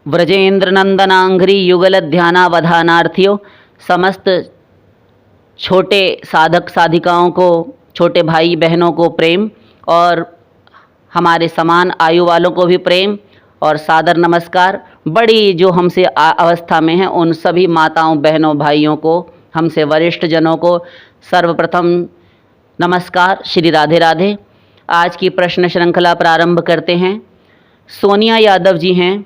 व्रजेंद्र नंदनांघ्रि युगल ध्यानावधानार्थियों, समस्त छोटे साधक साधिकाओं को, छोटे भाई बहनों को प्रेम, और हमारे समान आयु वालों को भी प्रेम और सादर नमस्कार। बड़ी जो हमसे अवस्था में हैं उन सभी माताओं बहनों भाइयों को, हमसे वरिष्ठ जनों को सर्वप्रथम नमस्कार, श्री राधे राधे। आज की प्रश्न श्रृंखला प्रारंभ करते हैं। सोनिया यादव जी हैं,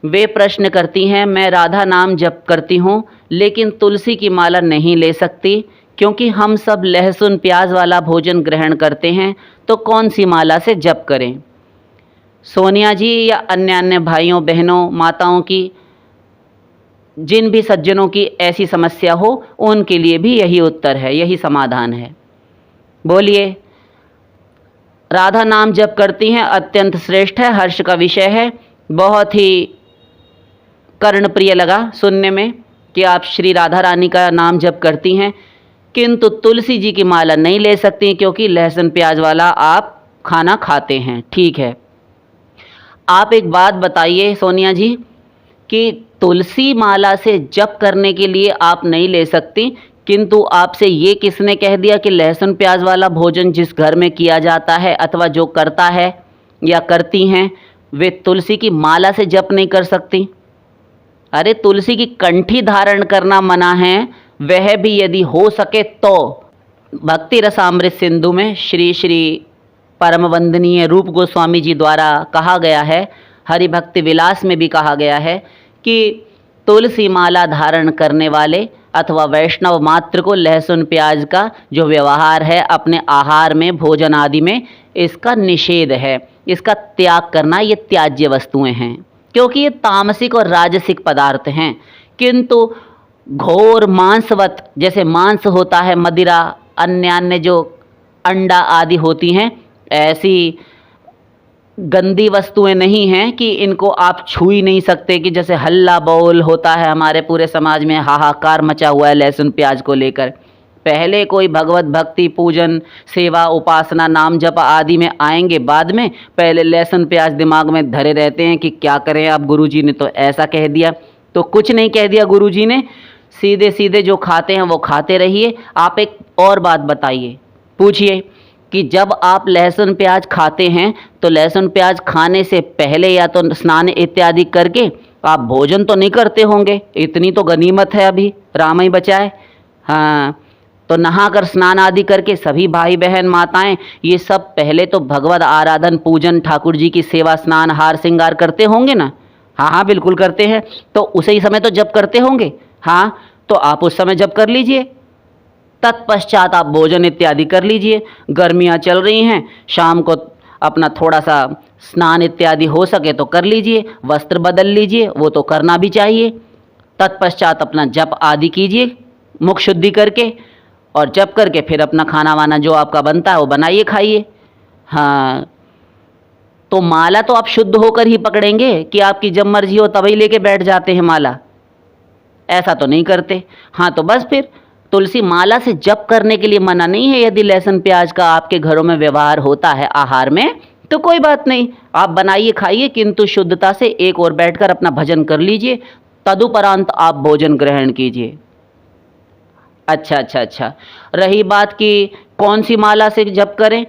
वे प्रश्न करती हैं, मैं राधा नाम जप करती हूँ लेकिन तुलसी की माला नहीं ले सकती क्योंकि हम सब लहसुन प्याज वाला भोजन ग्रहण करते हैं, तो कौन सी माला से जप करें? सोनिया जी या अन्य भाइयों बहनों माताओं की, जिन भी सज्जनों की ऐसी समस्या हो उनके लिए भी यही उत्तर है, यही समाधान है। बोलिए। राधा नाम जप करती हैं, अत्यंत श्रेष्ठ है, हर्ष का विषय है। बहुत ही कर्णप्रिय लगा सुनने में कि आप श्री राधा रानी का नाम जप करती हैं, किंतु तुलसी जी की माला नहीं ले सकती क्योंकि लहसुन प्याज वाला आप खाना खाते हैं। ठीक है, आप एक बात बताइए सोनिया जी कि तुलसी माला से जप करने के लिए आप नहीं ले सकती, किंतु आपसे ये किसने कह दिया कि लहसुन प्याज वाला भोजन जिस घर में किया जाता है अथवा जो करता है या करती हैं वे तुलसी की माला से जप नहीं कर सकती? अरे तुलसी की कंठी धारण करना मना है, वह भी यदि हो सके तो। भक्ति रसामृत सिंधु में श्री श्री परम वंदनीय रूप गोस्वामी जी द्वारा कहा गया है, हरि भक्ति विलास में भी कहा गया है कि तुलसी माला धारण करने वाले अथवा वैष्णव मात्र को लहसुन प्याज का जो व्यवहार है अपने आहार में, भोजन आदि में, इसका निषेध है। इसका त्याग करना, ये त्याज्य वस्तुएं हैं क्योंकि ये तामसिक और राजसिक पदार्थ हैं। किंतु घोर मांसवत, जैसे मांस होता है, मदिरा, अन्य जो अंडा आदि होती हैं, ऐसी गंदी वस्तुएं नहीं हैं कि इनको आप छू ही नहीं सकते। कि जैसे हल्ला बोल होता है हमारे पूरे समाज में, हाहाकार मचा हुआ है लहसुन प्याज को लेकर। पहले कोई भगवत भक्ति, पूजन, सेवा, उपासना, नाम जप आदि में आएंगे, बाद में पहले लहसुन प्याज दिमाग में धरे रहते हैं कि क्या करें अब, गुरुजी ने तो ऐसा कह दिया। तो कुछ नहीं कह दिया गुरुजी ने, सीधे सीधे जो खाते हैं वो खाते रहिए। आप एक और बात बताइए, पूछिए कि जब आप लहसुन प्याज खाते हैं तो लहसुन प्याज खाने से पहले या तो स्नान इत्यादि करके आप भोजन तो नहीं करते होंगे, इतनी तो गनीमत है, अभी राम ही बचाए। हाँ, तो नहाकर स्नान आदि करके सभी भाई बहन माताएं ये सब पहले तो भगवत आराधन, पूजन, ठाकुर जी की सेवा, स्नान, हार श्रृंगार करते होंगे ना? हाँ हाँ बिल्कुल करते हैं। तो उसी समय तो जप करते होंगे। हाँ, तो आप उस समय जप कर लीजिए, तत्पश्चात आप भोजन इत्यादि कर लीजिए। गर्मियाँ चल रही हैं, शाम को अपना थोड़ा सा स्नान इत्यादि हो सके तो कर लीजिए, वस्त्र बदल लीजिए, वो तो करना भी चाहिए। तत्पश्चात अपना जप आदि कीजिए मुख शुद्धि करके, और जप करके फिर अपना खाना वाना जो आपका बनता है वो बनाइए, खाइए। हाँ, तो माला तो आप शुद्ध होकर ही पकड़ेंगे कि आपकी जब मर्जी हो तभी लेके बैठ जाते हैं माला, ऐसा तो नहीं करते। हाँ, तो बस फिर तुलसी माला से जप करने के लिए मना नहीं है। यदि लहसुन प्याज का आपके घरों में व्यवहार होता है आहार में तो कोई बात नहीं, आप बनाइए, खाइए, किंतु शुद्धता से एक और बैठकर अपना भजन कर लीजिए, तदुपरांत आप भोजन ग्रहण कीजिए। अच्छा, रही बात कि कौन सी माला से जप करें,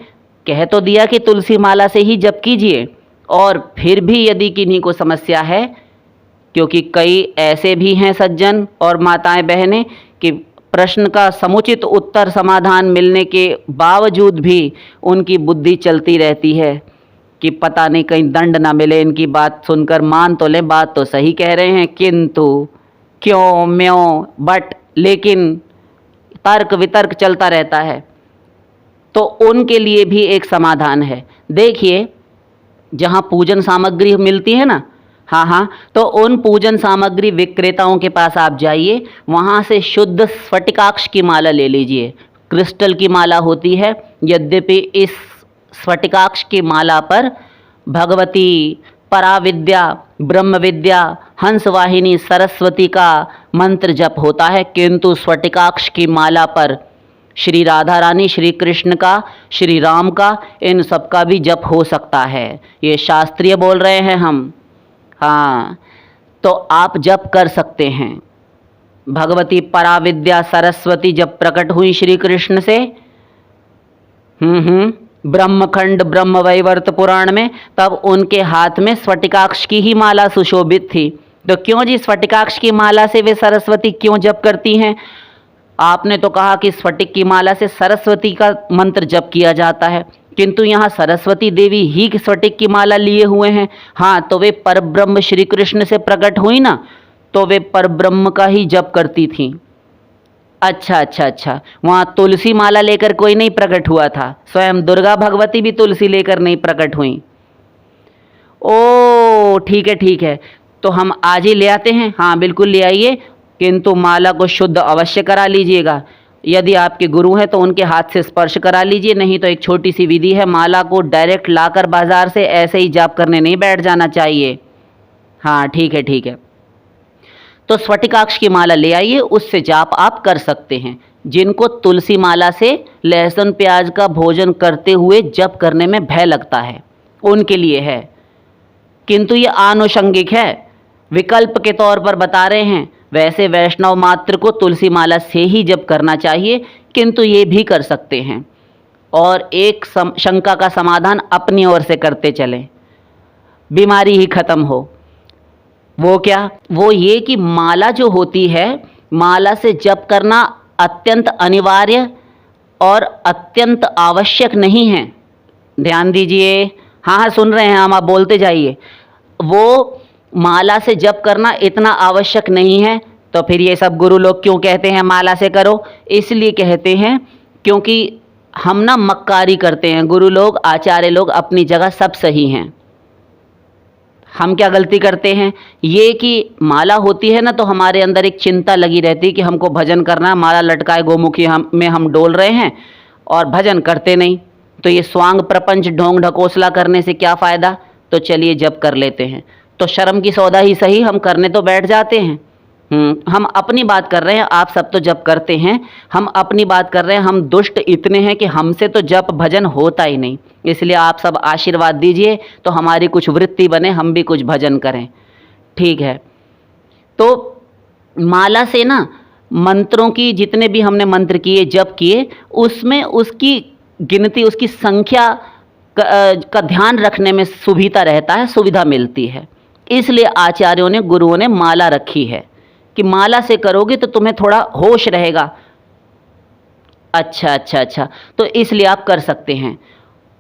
कह तो दिया कि तुलसी माला से ही जप कीजिए। और फिर भी यदि किन्हीं को समस्या है, क्योंकि कई ऐसे भी हैं सज्जन और माताएं बहनें कि प्रश्न का समुचित उत्तर समाधान मिलने के बावजूद भी उनकी बुद्धि चलती रहती है कि पता नहीं कहीं दंड ना मिले। इनकी बात सुनकर मान तो लें, बात तो सही कह रहे हैं, किंतु क्यों, म्यों, बट, लेकिन तर्क वितर्क चलता रहता है। तो उनके लिए भी एक समाधान है। देखिए, जहाँ पूजन सामग्री मिलती है ना, हाँ, तो उन पूजन सामग्री विक्रेताओं के पास आप जाइए, वहाँ से शुद्ध स्फटिकाक्ष की माला ले लीजिए। क्रिस्टल की माला होती है, यद्यपि इस स्फटिकाक्ष की माला पर भगवती पराविद्या, ब्रह्म विद्या, हंसवाहिनी सरस्वती का मंत्र जप होता है, किंतु स्फटिकाक्ष की माला पर श्री राधा रानी, श्री कृष्ण का, श्री राम का, इन सब का भी जप हो सकता है। ये शास्त्रीय बोल रहे हैं हम। हाँ, तो आप जप कर सकते हैं। भगवती पराविद्या सरस्वती जब प्रकट हुई श्री कृष्ण से ब्रह्मखंड ब्रह्मवैवर्त पुराण में, तब उनके हाथ में स्फटिकाक्ष की ही माला सुशोभित थी। तो क्यों जी स्फटिकाक्ष की माला से वे सरस्वती क्यों जप करती हैं? आपने तो कहा कि स्फटिक की माला से सरस्वती का मंत्र जप किया जाता है, किंतु यहाँ सरस्वती देवी ही स्फटिक की माला लिए हुए हैं। हाँ, तो वे परब्रह्म श्री कृष्ण से प्रकट हुई ना, तो वे परब्रह्म का ही जप करती थीं। अच्छा अच्छा अच्छा, वहाँ तुलसी माला लेकर कोई नहीं प्रकट हुआ था, स्वयं दुर्गा भगवती भी तुलसी लेकर नहीं प्रकट हुई। ओ ठीक है, तो हम आज ही ले आते हैं। हाँ बिल्कुल ले आइए, किंतु माला को शुद्ध अवश्य करा लीजिएगा। यदि आपके गुरु हैं तो उनके हाथ से स्पर्श करा लीजिए, नहीं तो एक छोटी सी विधि है, माला को डायरेक्ट लाकर बाजार से ऐसे ही जाप करने नहीं बैठ जाना चाहिए। हाँ ठीक है, तो स्फटिकाक्ष की माला ले आइए, उससे जाप आप कर सकते हैं। जिनको तुलसी माला से लहसुन प्याज का भोजन करते हुए जप करने में भय लगता है, उनके लिए है, किंतु ये आनुषंगिक है, विकल्प के तौर पर बता रहे हैं। वैसे वैष्णव मात्र को तुलसी माला से ही जप करना चाहिए, किंतु ये भी कर सकते हैं। और एक शंका का समाधान अपनी ओर से करते चलें, बीमारी ही खत्म हो। वो क्या? वो ये कि माला जो होती है, माला से जप करना अत्यंत अनिवार्य और अत्यंत आवश्यक नहीं है। ध्यान दीजिए, हाँ सुन रहे हैं हम, आप बोलते जाइए। वो माला से जप करना इतना आवश्यक नहीं है, तो फिर ये सब गुरु लोग क्यों कहते हैं माला से करो? इसलिए कहते हैं क्योंकि हम ना मक्कारी करते हैं। गुरु लोग, आचार्य लोग अपनी जगह सब सही हैं। हम क्या गलती करते हैं, ये कि माला होती है ना, तो हमारे अंदर एक चिंता लगी रहती है कि हमको भजन करना है, माला लटकाए गोमुखी में हम डोल रहे हैं और भजन करते नहीं। तो ये स्वांग प्रपंच ढोंग ढकोसला करने से क्या फ़ायदा? तो चलिए जप कर लेते हैं। तो शर्म की सौदा ही सही, हम करने तो बैठ जाते हैं। हम अपनी बात कर रहे हैं, आप सब तो जप करते हैं, हम अपनी बात कर रहे हैं। हम दुष्ट इतने हैं कि हमसे तो जप भजन होता ही नहीं। इसलिए आप सब आशीर्वाद दीजिए तो हमारी कुछ वृत्ति बने, हम भी कुछ भजन करें। ठीक है, तो माला से ना मंत्रों की, जितने भी हमने मंत्र किए जप किए, उसमें उसकी गिनती, उसकी संख्या का ध्यान रखने में सुविधा रहता है, सुविधा मिलती है। इसलिए आचार्यों ने, गुरुओं ने माला रखी है कि माला से करोगे तो तुम्हें थोड़ा होश रहेगा। अच्छा, तो इसलिए आप कर सकते हैं।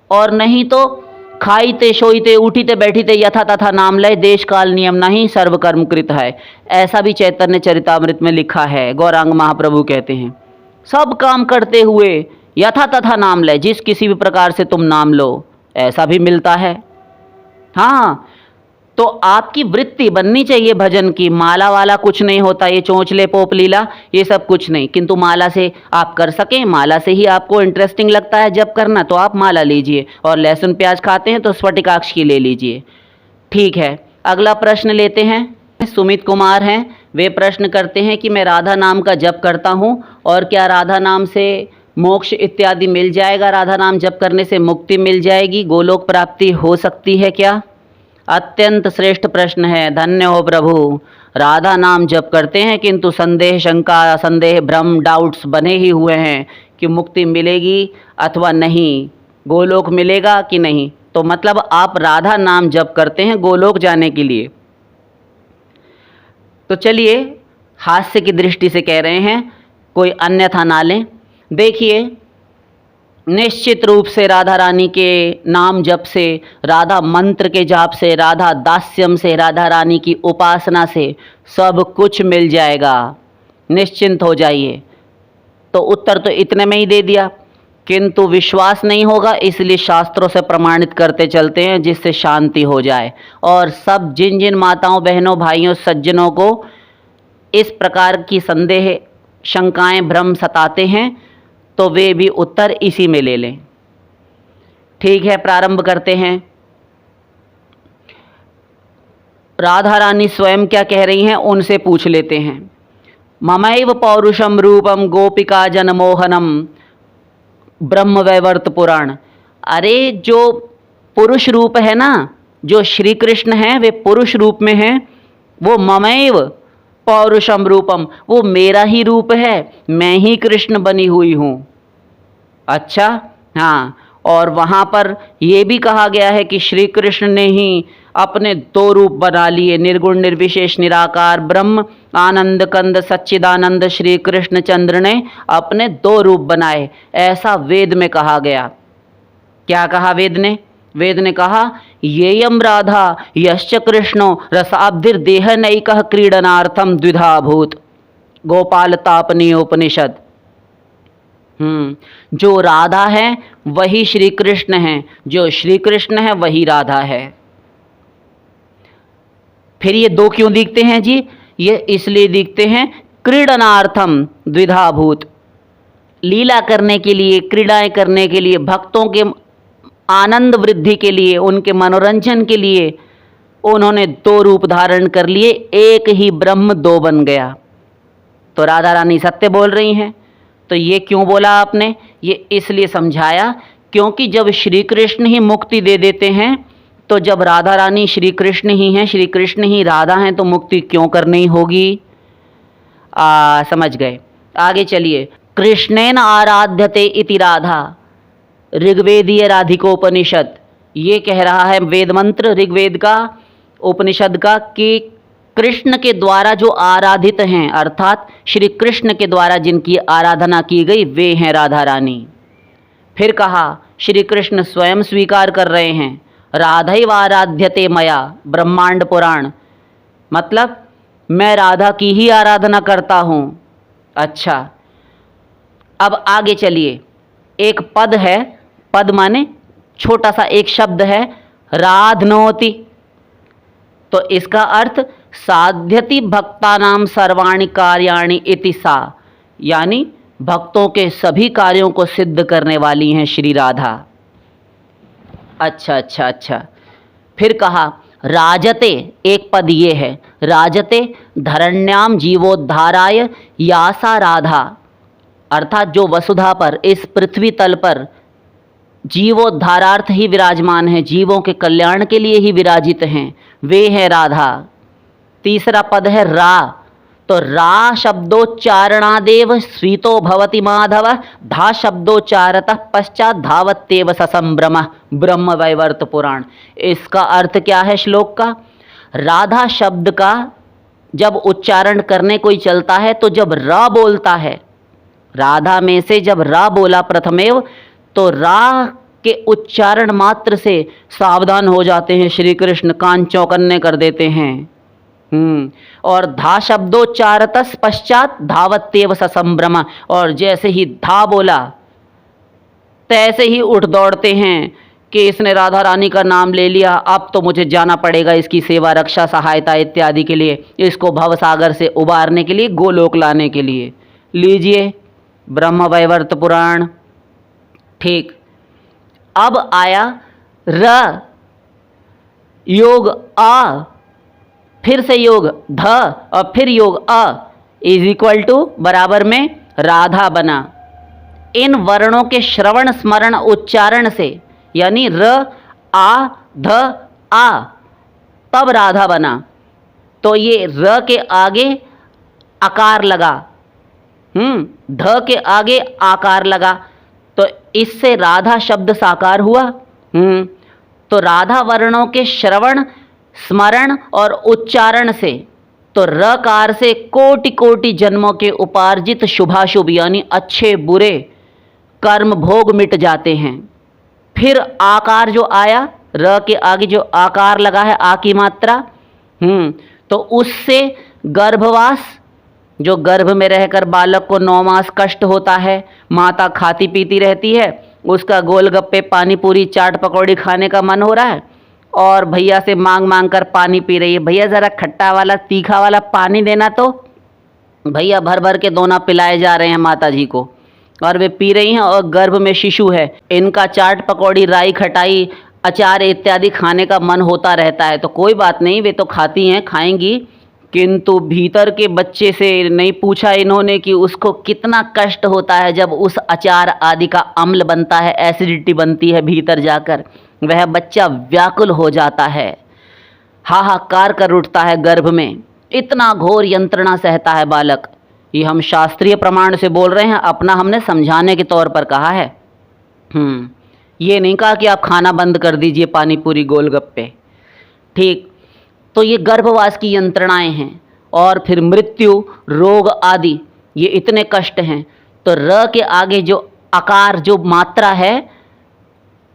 और नहीं तो खाईते सोईते उठीते बैठीते यथा तथा नाम लय, देश काल नियम नहीं सर्व कर्म कृत है। ऐसा भी चैतन्य चरितामृत में लिखा है। गौरांग महाप्रभु कहते हैं सब काम करते हुए यथा तथा नाम लय, जिस किसी भी प्रकार से तुम नाम लो, ऐसा भी मिलता है। हाँ, तो आपकी वृत्ति बननी चाहिए भजन की। माला वाला कुछ नहीं होता, ये चोंचले पोप लीला ये सब कुछ नहीं, किंतु माला से आप कर सकें, माला से ही आपको इंटरेस्टिंग लगता है जब करना, तो आप माला लीजिए। और लहसुन प्याज खाते हैं तो स्फटिकाक्ष की ले लीजिए। ठीक है, अगला प्रश्न लेते हैं। सुमित कुमार हैं, वे प्रश्न करते हैं कि मैं राधा नाम का जप करता हूँ, और क्या राधा नाम से मोक्ष इत्यादि मिल जाएगा? राधा नाम जप करने से मुक्ति मिल जाएगी, गोलोक प्राप्ति हो सकती है क्या? अत्यंत श्रेष्ठ प्रश्न है, धन्य हो प्रभु। राधा नाम जप करते हैं, किंतु संदेह, शंका, संदेह, भ्रम, डाउट्स बने ही हुए हैं कि मुक्ति मिलेगी अथवा नहीं, गोलोक मिलेगा कि नहीं। तो मतलब आप राधा नाम जप करते हैं गोलोक जाने के लिए। तो चलिए हास्य की दृष्टि से कह रहे हैं, कोई अन्यथा ना लें। देखिए, निश्चित रूप से राधा रानी के नाम जप से, राधा मंत्र के जाप से, राधा दास्यम से, राधा रानी की उपासना से सब कुछ मिल जाएगा, निश्चिंत हो जाइए। तो उत्तर तो इतने में ही दे दिया, किंतु विश्वास नहीं होगा, इसलिए शास्त्रों से प्रमाणित करते चलते हैं जिससे शांति हो जाए। और सब जिन जिन माताओं, बहनों, भाइयों, सज्जनों को इस प्रकार की संदेह, शंकाएं, भ्रम सताते हैं, तो वे भी उत्तर इसी में ले लें। ठीक है, प्रारंभ करते हैं। राधा रानी स्वयं क्या कह रही हैं, उनसे पूछ लेते हैं। ममैव पौरुषम रूपम गोपिका जनमोहनम, ब्रह्मवैवर्त पुराण। अरे जो पुरुष रूप है ना, जो श्री कृष्ण हैं वे पुरुष रूप में हैं, वो ममैव पौरुषम रूपम, वो मेरा ही रूप है, मैं ही कृष्ण बनी हुई हूँ। अच्छा, हाँ, और वहाँ पर ये भी कहा गया है कि श्री कृष्ण ने ही अपने दो रूप बना लिए, निर्गुण निर्विशेष निराकार ब्रह्म आनंद कंद सच्चिदानंद श्री कृष्ण चंद्र ने अपने दो रूप बनाए, ऐसा वेद में कहा गया। क्या कहा वेद ने? वेद ने कहा येयम राधा यश्च कृष्णो रसाब्धिर देह नैकः क्रीडनार्थम द्विधा भूत, गोपाल तापनीय उपनिषद। जो राधा है वही श्री कृष्ण है, जो श्री कृष्ण है वही राधा है। फिर ये दो क्यों दिखते हैं जी? ये इसलिए दिखते हैं क्रीडनार्थम द्विधा भूत, लीला करने के लिए, क्रीड़ाएं करने के लिए, भक्तों के आनंद वृद्धि के लिए, उनके मनोरंजन के लिए उन्होंने दो रूप धारण कर लिए, एक ही ब्रह्म दो बन गया। तो राधा रानी सत्य बोल रही हैं। तो ये क्यों बोला आपने? ये इसलिए समझाया क्योंकि जब श्री कृष्ण ही मुक्ति दे देते हैं, तो जब राधा रानी श्री कृष्ण ही हैं, श्री कृष्ण ही राधा हैं, तो मुक्ति क्यों करनी होगी? समझ गए। आगे चलिए। कृष्णेन आराध्यते इति राधा, ऋग्वेदीय राधिकोपनिषद ये कह रहा है, वेद मंत्र ऋग्वेद का, उपनिषद का, कि कृष्ण के द्वारा जो आराधित हैं, अर्थात श्री कृष्ण के द्वारा जिनकी आराधना की गई, वे हैं राधा रानी। फिर कहा श्री कृष्ण स्वयं स्वीकार कर रहे हैं, राधैव आराध्यते मया, ब्रह्मांड पुराण, मतलब मैं राधा की ही आराधना करता हूँ। अच्छा, अब आगे चलिए। एक पद है, पद माने छोटा सा एक शब्द है, राधनोति। तो इसका अर्थ साध्यति भक्तानाम सर्वाणि कार्याणि इति सा, यानी भक्तों के सभी कार्यों को सिद्ध करने वाली हैं श्री राधा। अच्छा अच्छा अच्छा। फिर कहा राजते, एक पद ये है, राजते धरण्याम जीवोद्धाराय यासा राधा, अर्थात जो वसुधा पर, इस पृथ्वी तल पर जीवोद्धारार्थ ही विराजमान है, जीवों के कल्याण के लिए ही विराजित हैं, वे हैं राधा। तीसरा पद है रा, तो रा शब्दोच्चारणादेव स्वीतो भवति माधव, धा शब्दोच्चारतः पश्चात धावत्येव ससंभ्रम, ब्रह्म वैवर्त पुराण। इसका अर्थ क्या है श्लोक का? राधा शब्द का जब उच्चारण करने कोई चलता है, तो जब रा बोलता है, राधा में से जब रा बोला प्रथमेव, तो रा के उच्चारण मात्र से सावधान हो जाते हैं श्री कृष्ण, कान चौकन्ने कर देते हैं। और धा शब्दोच्चारतस पश्चात धावत्येव ससंभ्रम, और जैसे ही धा बोला तैसे ही उठ दौड़ते हैं कि इसने राधा रानी का नाम ले लिया, अब तो मुझे जाना पड़ेगा इसकी सेवा रक्षा सहायता इत्यादि के लिए, इसको भव सागर से उबारने के लिए, गोलोक लाने के लिए। लीजिए ब्रह्म वैवर्त पुराण। ठीक, अब आया र योग आ, फिर से योग ध और फिर योग अ इज इक्वल टू बराबर में राधा बना। इन वर्णों के श्रवण स्मरण उच्चारण से, यानी र आ ध आ, तब राधा बना। तो ये र के आगे आकार लगा, ध के आगे आकार लगा, तो इससे राधा शब्द साकार हुआ। तो राधा वर्णों के श्रवण स्मरण और उच्चारण से, तो रकार से कोटि कोटि जन्मों के उपार्जित शुभाशुभ यानी अच्छे बुरे कर्म भोग मिट जाते हैं। फिर आकार जो आया, र के आगे जो आकार लगा है, आ की मात्रा, तो उससे गर्भवास, जो गर्भ में रहकर बालक को 9 मास कष्ट होता है, माता खाती पीती रहती है, उसका गोलगप्पे पानी पूरी चाट पकौड़ी खाने का मन हो रहा है, और भैया से मांग मांग कर पानी पी रही है, भैया ज़रा खट्टा वाला तीखा वाला पानी देना, तो भैया भर भर के दोना पिलाए जा रहे हैं माता जी को, और वे पी रही हैं, और गर्भ में शिशु है, इनका चाट पकौड़ी राई खटाई अचार इत्यादि खाने का मन होता रहता है। तो कोई बात नहीं, वे तो खाती हैं, खाएंगी, किंतु भीतर के बच्चे से नहीं पूछा इन्होंने कि उसको कितना कष्ट होता है जब उस अचार आदि का अम्ल बनता है, एसिडिटी बनती है भीतर जाकर, वह बच्चा व्याकुल हो जाता है। हाहाकार कर उठता है गर्भ में, इतना घोर यंत्रणा सहता है बालक। ये हम शास्त्रीय प्रमाण से बोल रहे हैं, अपना हमने समझाने के तौर पर कहा है। ये नहीं कहा कि आप खाना बंद कर दीजिए, पानी पूरी गोलगप्पे। ठीक, तो ये गर्भवास की यंत्रणाएं हैं। और फिर मृत्यु, रोग आदि, ये इतने कष्ट हैं। तो र के आगे जो आकार, जो मात्रा है,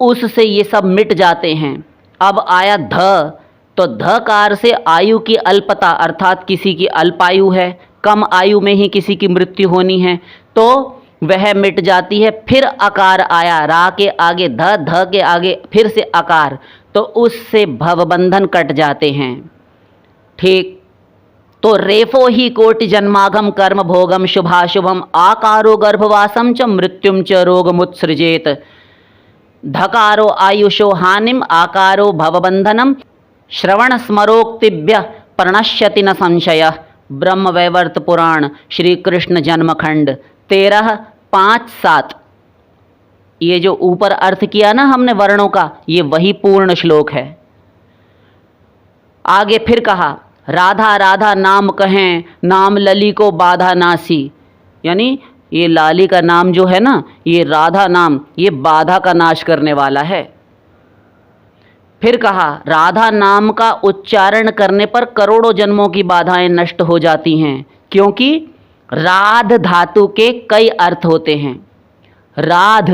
उससे ये सब मिट जाते हैं। अब आया ध, तो धकार से आयु की अल्पता, अर्थात किसी की अल्पायु है, कम आयु में ही किसी की मृत्यु होनी है, तो वह मिट जाती है। फिर आकार आया, रा के आगे ध, ध के आगे फिर से आकार, तो उससे भवबंधन कट जाते हैं। ठीक, तो रेफो ही कोटि जन्मागम कर्म भोगम शुभाशुभम आकारो गर्भवासम च मृत्युम च रोगमुत्सृजेत। धकारो आयुषो हानिम आकारो भवबंधनम श्रवण स्मरोक्तिभ्य प्रणश्यति न संशय। ब्रह्म वैवर्त पुराण श्री कृष्ण जन्मखंड 13:5-7। ये जो ऊपर अर्थ किया ना हमने वर्णों का, ये वही पूर्ण श्लोक है। आगे फिर कहा, राधा राधा नाम कहें, नाम लली को बाधा नासी। यानी ये लाली का नाम जो है ना, ये राधा नाम, ये बाधा का नाश करने वाला है। फिर कहा, राधा नाम का उच्चारण करने पर करोड़ों जन्मों की बाधाएं नष्ट हो जाती हैं, क्योंकि राध धातु के कई अर्थ होते हैं। राध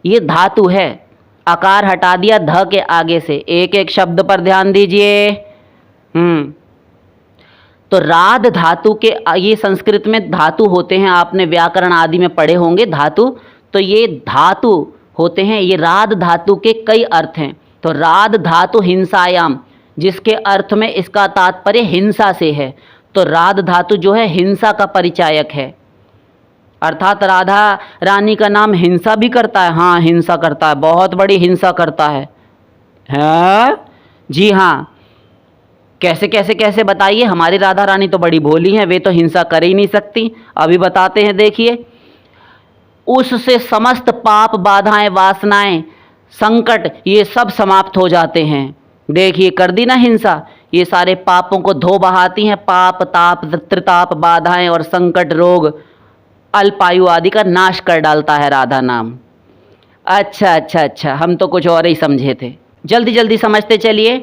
ये धातु है, आकार हटा दिया ध के आगे से। एक एक शब्द पर ध्यान दीजिए। तो राध धातु के, ये संस्कृत में धातु होते हैं, आपने व्याकरण आदि में पढ़े होंगे धातु। तो ये धातु होते हैं, ये राध धातु के कई अर्थ हैं। तो राध धातु हिंसायाम, जिसके अर्थ में इसका तात्पर्य हिंसा से है। तो राध धातु जो है हिंसा का परिचायक है, अर्थात राधा रानी का नाम हिंसा भी करता है। हाँ, हिंसा करता है, बहुत बड़ी हिंसा करता है। जी हाँ, कैसे कैसे कैसे बताइए। हमारी राधा रानी तो बड़ी भोली हैं, वे तो हिंसा कर ही नहीं सकती। अभी बताते हैं, देखिए। उससे समस्त पाप, बाधाएं, वासनाएं, संकट, ये सब समाप्त हो जाते हैं। देखिए, कर दी ना हिंसा, ये सारे पापों को धो बहाती हैं। पाप, ताप, त्रिताप, बाधाएं और संकट, रोग, अल्पायु आदि का नाश कर डालता है राधा नाम। अच्छा अच्छा अच्छा, हम तो कुछ और ही समझे थे। जल्दी जल्दी समझते चलिए।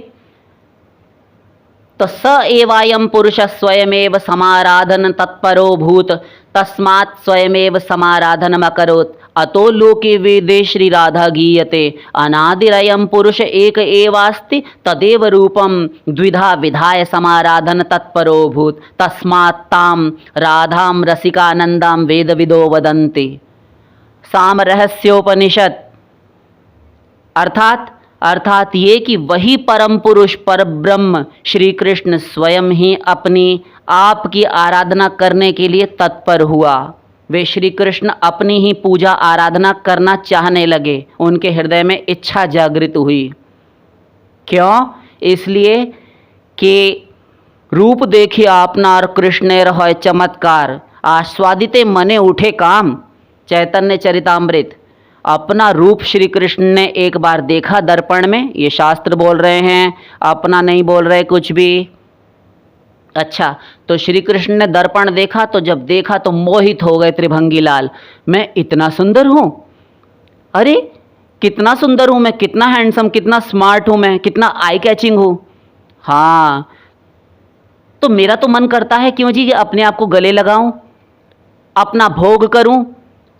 तो स एवायम पुरुष स्वयमेव समाराधन तत्परो भूत तस्मात् स्वयमेव समाराधनम अकरोत् अतो लोके वेदे श्री राधा गीयते अनादिरयम पुरुष एक एवास्ति तदेव रूपम द्विधा विधाय समाराधन तत्परो भूत तस्मात् ताम राधाम रसिकानंदाम वेदविदो वदन्ति। साम रहस्योपनिषद। अर्थात ये कि वही परम पुरुष पर ब्रह्म श्री कृष्ण स्वयं ही अपनी आप की आराधना करने के लिए तत्पर हुआ। वे श्री कृष्ण अपनी ही पूजा आराधना करना चाहने लगे, उनके हृदय में इच्छा जागृत हुई। क्यों? इसलिए कि रूप देखिए आपनार कृष्णेर होय चमत्कार, आस्वादिते मने उठे काम। चैतन्य चरितामृत। अपना रूप श्री कृष्ण ने एक बार देखा दर्पण में, ये शास्त्र बोल रहे हैं, अपना नहीं बोल रहे कुछ भी। अच्छा, तो श्री कृष्ण ने दर्पण देखा, तो जब देखा तो मोहित हो गए त्रिभंगी लाल। मैं इतना सुंदर हूँ, अरे कितना सुंदर हूँ मैं, कितना हैंडसम, कितना स्मार्ट हूँ मैं, कितना आई कैचिंग हूँ। हाँ, तो मेरा तो मन करता है क्यों जी अपने आप को गले लगाऊं, अपना भोग करूं,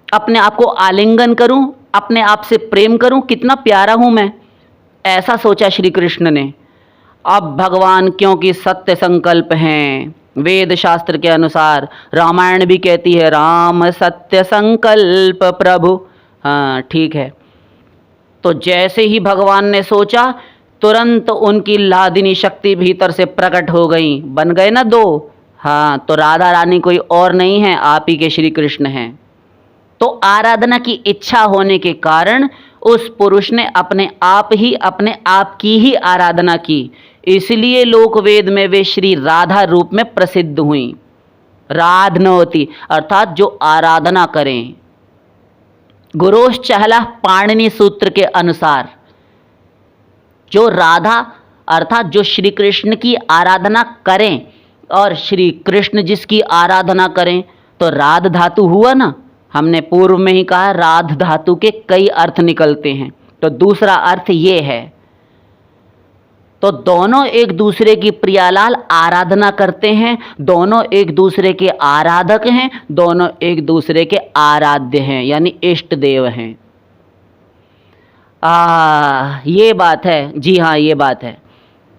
अपने आप को आलिंगन करूं, अपने आप से प्रेम करूं, कितना प्यारा हूं मैं। ऐसा सोचा श्री कृष्ण ने। अब भगवान क्योंकि सत्य संकल्प हैं, वेद शास्त्र के अनुसार, रामायण भी कहती है राम सत्य संकल्प प्रभु। हाँ ठीक है। तो जैसे ही भगवान ने सोचा, तुरंत उनकी लादिनी शक्ति भीतर से प्रकट हो गई, बन गए ना दो। हाँ, तो राधा रानी कोई और नहीं है, आप ही के श्री कृष्ण हैं। तो आराधना की इच्छा होने के कारण उस पुरुष ने अपने आप की ही आराधना की। इसलिए लोक वेद में वे श्री राधा रूप में प्रसिद्ध हुई। राधनोति अर्थात जो आराधना करें। गुरोश्चहला पाणिनि सूत्र के अनुसार जो राधा अर्थात जो श्री कृष्ण की आराधना करें और श्री कृष्ण जिसकी आराधना करें, तो राध धातु हुआ ना। हमने पूर्व में ही कहा राध धातु के कई अर्थ निकलते हैं, तो दूसरा अर्थ ये है। तो दोनों एक दूसरे की प्रियालाल आराधना करते हैं, दोनों एक दूसरे के आराधक हैं, दोनों एक दूसरे के आराध्य हैं, यानी इष्ट देव हैं। ये बात है, जी हाँ ये बात है।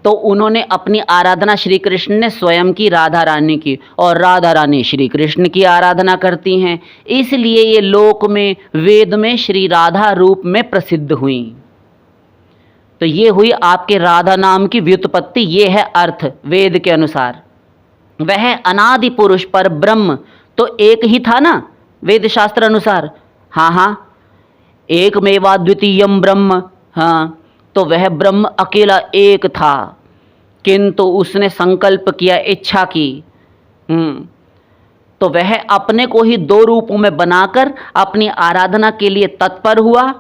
तो उन्होंने अपनी आराधना श्री कृष्ण ने स्वयं की, राधा रानी की, और राधा रानी श्री कृष्ण की आराधना करती हैं, इसलिए ये लोक में वेद में श्री राधा रूप में प्रसिद्ध हुई। तो ये हुई आपके राधा नाम की व्युत्पत्ति, ये है अर्थ वेद के अनुसार। वह अनादि पुरुष पर ब्रह्म तो एक ही था ना वेद शास्त्र अनुसार। हाँ, एकमेवा द्वितीयम ब्रह्म। हाँ, तो वह ब्रह्म अकेला एक था, किंतु उसने संकल्प किया, इच्छा की। तो वह अपने को ही दो रूपों में बनाकर अपनी आराधना के लिए तत्पर हुआ।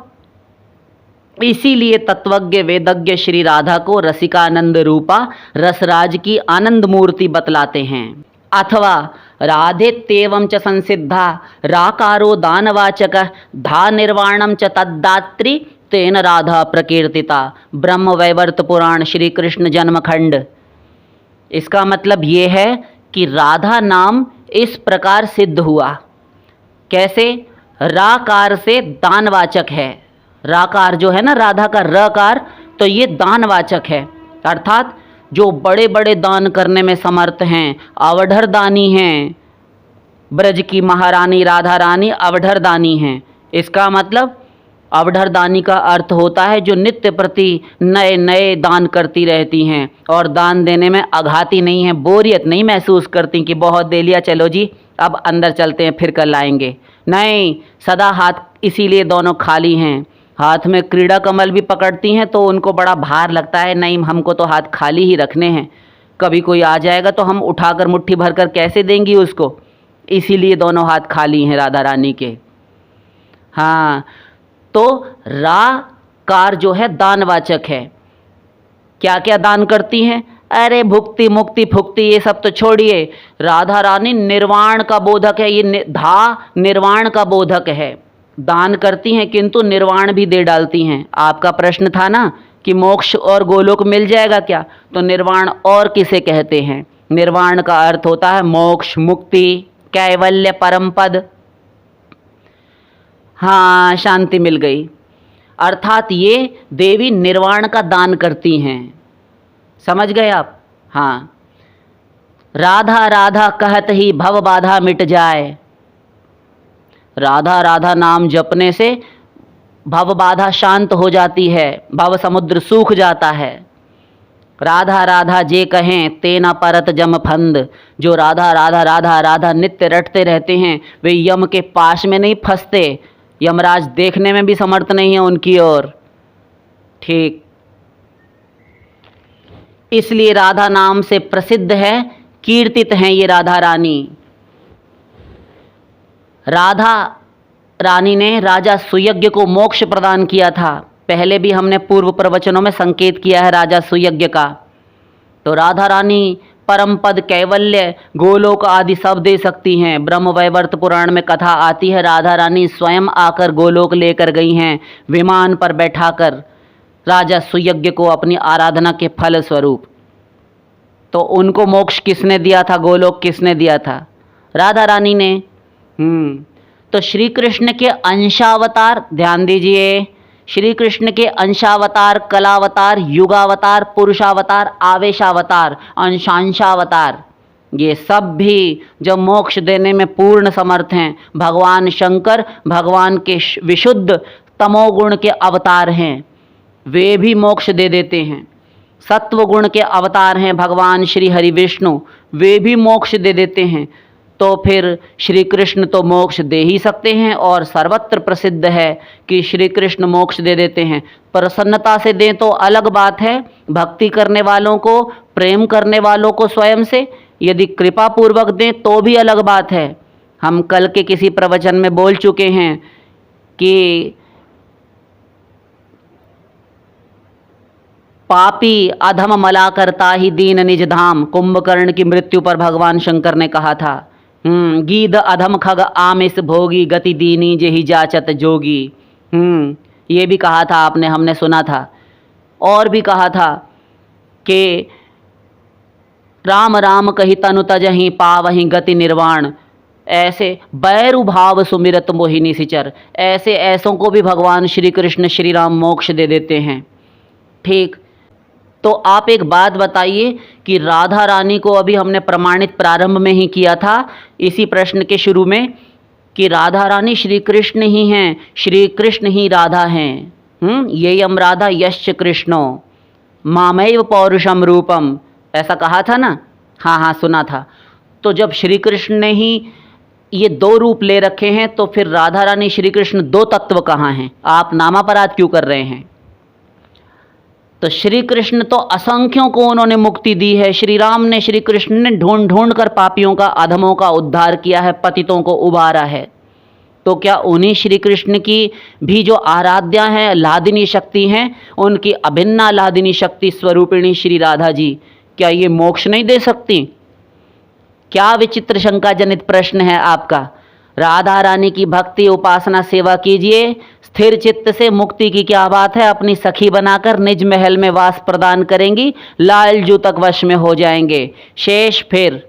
इसीलिए तत्वज्ञ वेदज्ञ श्री राधा को रसिकानंद रूपा रसराज की आनंद मूर्ति बतलाते हैं। अथवा राधे तेवं च संसिद्धा राकारो दानवाचक धा निर्वाणम च तद्दात्री तेन राधा प्रकीर्तिता। ब्रह्म वैवर्त पुराण श्री कृष्ण जन्मखंड। इसका मतलब ये है कि राधा नाम इस प्रकार सिद्ध हुआ। कैसे? राकार से दानवाचक है। राकार जो है ना राधा का रकार, तो ये दानवाचक है, अर्थात जो बड़े बड़े दान करने में समर्थ हैं, अवधर दानी हैं। ब्रज की महारानी राधा रानी अवधर दानी हैं। इसका मतलब अवधर दानी का अर्थ होता है जो नित्य प्रति नए नए दान करती रहती हैं और दान देने में अघाती नहीं है, बोरियत नहीं महसूस करती कि बहुत दे लिया, चलो जी अब अंदर चलते हैं फिर कल आएंगे। नहीं, सदा हाथ इसीलिए दोनों खाली हैं। हाथ में क्रीड़ा कमल भी पकड़ती हैं तो उनको बड़ा भार लगता है, नहीं हमको तो हाथ खाली ही रखने हैं, कभी कोई आ जाएगा तो हम उठाकर मुट्ठी भरकर कैसे देंगी उसको, इसीलिए दोनों हाथ खाली हैं राधा रानी के। हाँ, तो राकार जो है दानवाचक है। क्या क्या दान करती हैं? अरे भुक्ति मुक्ति फुक्ति ये सब तो छोड़िए, राधा रानी निर्वाण का बोधक है। ये धा निर्वाण का बोधक है। दान करती हैं किंतु निर्वाण भी दे डालती हैं। आपका प्रश्न था ना कि मोक्ष और गोलोक मिल जाएगा क्या, तो निर्वाण और किसे कहते हैं? निर्वाण का अर्थ होता है मोक्ष, मुक्ति, कैवल्य, परम पद। हाँ, शांति मिल गई। अर्थात ये देवी निर्वाण का दान करती हैं। समझ गए आप? हाँ, राधा राधा कहत ही भव बाधा मिट जाए। राधा राधा नाम जपने से भव बाधा शांत हो जाती है, भव समुद्र सूख जाता है। राधा राधा जे कहें तेना परत जम फंद। जो राधा राधा राधा राधा नित्य रटते रहते हैं वे यम के पाश में नहीं फंसते, यमराज देखने में भी समर्थ नहीं है उनकी ओर। ठीक, इसलिए राधा नाम से प्रसिद्ध है, कीर्तित हैं ये राधा रानी। राधा रानी ने राजा सुयज्ञ को मोक्ष प्रदान किया था। पहले भी हमने पूर्व प्रवचनों में संकेत किया है राजा सुयज्ञ का। तो राधा रानी परम पद, कैवल्य, गोलोक आदि सब दे सकती हैं। ब्रह्म वैवर्त पुराण में कथा आती है राधा रानी स्वयं आकर गोलोक लेकर गई हैं, विमान पर बैठाकर राजा सुयज्ञ को अपनी आराधना के फल स्वरूप। तो उनको मोक्ष किसने दिया था, गोलोक किसने दिया था? राधा रानी ने। तो श्री कृष्ण के अंशावतार, ध्यान दीजिए, श्री कृष्ण के अंशावतार, कलावतार, युगावतार, पुरुषावतार, आवेशावतार, अंशांशावतार, ये सब भी जो मोक्ष देने में पूर्ण समर्थ हैं। भगवान शंकर भगवान के विशुद्ध तमोगुण के अवतार हैं, वे भी मोक्ष दे देते हैं। सत्व गुण के अवतार हैं भगवान श्री हरि विष्णु, वे भी मोक्ष दे देते हैं। तो फिर श्री कृष्ण तो मोक्ष दे ही सकते हैं और सर्वत्र प्रसिद्ध है कि श्री कृष्ण मोक्ष दे देते हैं। प्रसन्नता से दें तो अलग बात है, भक्ति करने वालों को, प्रेम करने वालों को स्वयं से यदि कृपा पूर्वक दें तो भी अलग बात है। हम कल के किसी प्रवचन में बोल चुके हैं कि पापी अधम मला करता ही दीन निज धाम, कुंभकर्ण की मृत्यु पर भगवान शंकर ने कहा था। गीध अधम खग आमिस भोगी, गति दीनी जेहि जाचत जोगी। ये भी कहा था आपने, हमने सुना था। और भी कहा था कि राम राम कही तनु तजहि, पावहि गति निर्वाण। ऐसे बैरु भाव सुमिरत मोहिनी सिचर, ऐसे ऐसों को भी भगवान श्री कृष्ण श्री राम मोक्ष दे देते हैं। ठीक, तो आप एक बात बताइए कि राधा रानी को अभी हमने प्रमाणित प्रारंभ में ही किया था, इसी प्रश्न के शुरू में, कि राधा रानी श्री कृष्ण ही हैं, श्री कृष्ण ही राधा हैं। येयम राधा यश्च कृष्णो मामैव पौरुषम रूपम, ऐसा कहा था ना। हाँ हाँ, सुना था। तो जब श्री कृष्ण ने ही ये दो रूप ले रखे हैं, तो फिर राधा रानी श्री कृष्ण दो तत्व कहाँ हैं? आप नामापराध क्यों कर रहे हैं? तो श्री कृष्ण तो असंख्यों को उन्होंने मुक्ति दी है। श्री राम ने, श्री कृष्ण ने ढूंढ ढूंढ कर पापियों का, अधमों का उद्धार किया है, पतितों को उबारा है। तो क्या उन्हीं श्री कृष्ण की भी जो आराध्या हैं, लादिनी शक्ति हैं, उनकी अभिन्न आह्लादिनी शक्ति स्वरूपिणी श्री राधा जी, क्या ये मोक्ष नहीं दे सकती? क्या विचित्र शंका जनित प्रश्न है आपका। राधा रानी की भक्ति, उपासना, सेवा कीजिए, स्थिर चित्त से मुक्ति की क्या बात है। अपनी सखी बनाकर निज महल में वास प्रदान करेंगी, लालजू तक वश में हो जाएंगे, शेष फिर